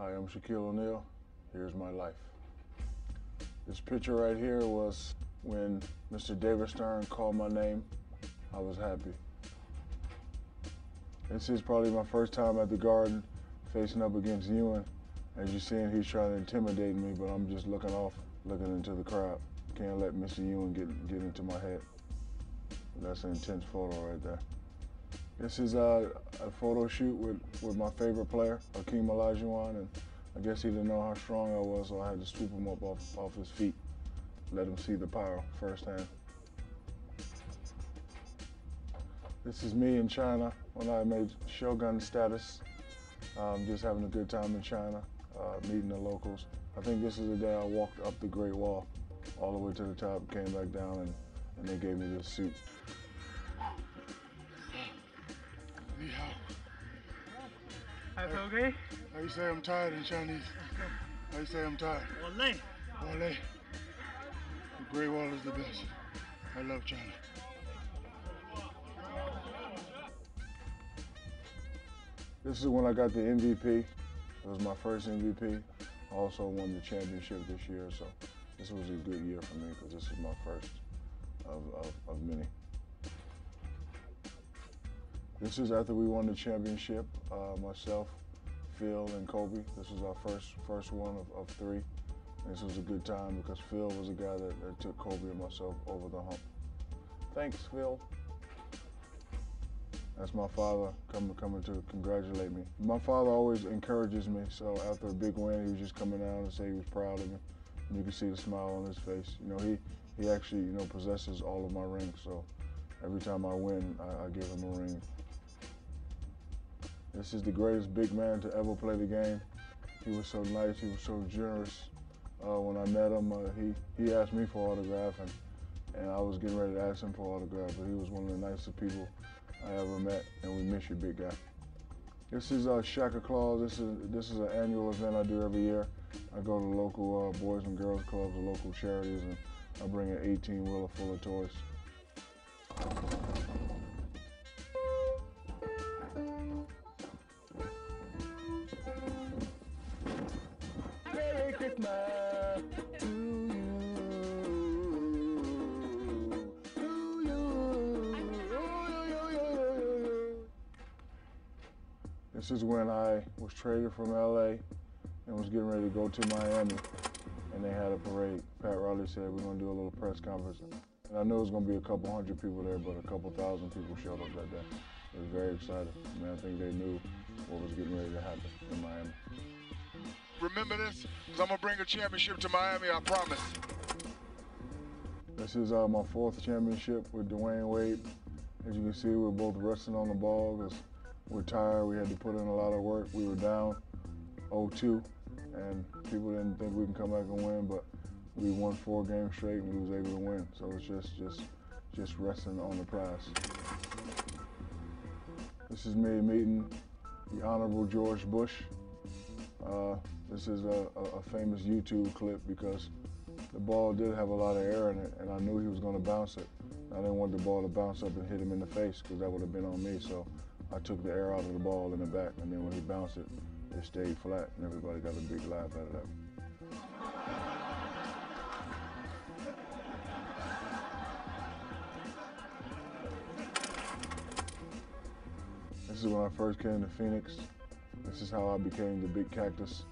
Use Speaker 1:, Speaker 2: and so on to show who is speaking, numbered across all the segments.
Speaker 1: Hi, I'm Shaquille O'Neal. Here's my life. This picture right here was when Mr. David Stern called my name. I was happy. This is probably my first time at the Garden facing up against Ewing. As you're seeing, he's trying to intimidate me, but I'm just looking off, looking into the crowd. Can't let Mr. Ewing get into my head. That's an intense photo right there. This is a photo shoot with my favorite player, Hakeem Olajuwon, and I guess he didn't know how strong I was, so I had to swoop him up off his feet, let him see the power firsthand. This is me in China when I made Shogun status, just having a good time in China, meeting the locals. I think this is the day I walked up the Great Wall, all the way to the top, came back down, and they gave me this suit. Ni hao.
Speaker 2: That's okay?
Speaker 1: How you say I'm tired in Chinese? How you say I'm tired?
Speaker 2: Wale.
Speaker 1: Wale. The Great Wall is the best. I love China. This is when I got the MVP. It was my first MVP. I also won the championship this year, so this was a good year for me because this is my first of many. This is after we won the championship, myself, Phil, and Kobe. This was our first one of three. And this was a good time because Phil was the guy that took Kobe and myself over the hump. Thanks, Phil. That's my father coming to congratulate me. My father always encourages me, so after a big win, he was just coming down and say he was proud of me. And you can see the smile on his face. You know, he actually, you know, possesses all of my rings, so every time I win, I give him a ring. This is the greatest big man to ever play the game. He was so nice, he was so generous. When I met him, he asked me for an autograph, and I was getting ready to ask him for an autograph, but he was one of the nicest people I ever met, and we miss you, big guy. This is Shaka Claus. This is an annual event I do every year. I go to local boys and girls clubs or local charities, and I bring an 18-wheeler full of toys. Merry Christmas to you. This is when I was traded from LA and was getting ready to go to Miami, and they had a parade. Pat Riley said, we're gonna do a little press conference. And I knew it was gonna be a couple hundred people there, but a couple thousand people showed up that day. It was very exciting. I mean, I think they knew what was getting ready to happen in Miami.
Speaker 3: Remember this, because I'm gonna bring a championship to Miami, I promise.
Speaker 1: This is my fourth championship with Dwayne Wade. As you can see, we're both resting on the ball because we're tired. We had to put in a lot of work. We were down 0-2, and people didn't think we can come back and win, but we won 4 games straight and we was able to win. So it's just resting on the prize. This is me meeting the Honorable George Bush. This is a famous YouTube clip because the ball did have a lot of air in it, and I knew he was going to bounce it. I didn't want the ball to bounce up and hit him in the face because that would have been on me. So I took the air out of the ball in the back, and then when he bounced it, it stayed flat, and everybody got a big laugh out of that. This is when I first came to Phoenix. This is how I became the Big Cactus.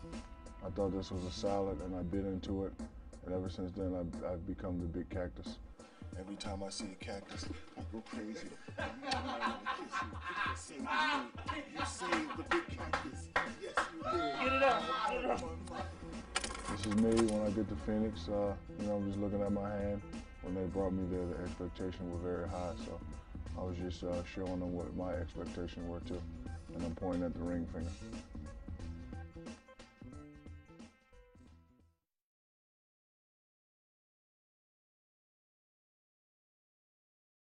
Speaker 1: I thought this was a salad, and I bit into it, and ever since then, I've become the Big Cactus. Every time I see a cactus, I go crazy. You saved the Big Cactus. Yes, you did.
Speaker 2: Get it out. Get it out.
Speaker 1: This is me when I get to Phoenix. You know, I'm just looking at my hand. When they brought me there, the expectations were very high, so I was just showing them what my expectations were too, and I'm pointing at the ring finger.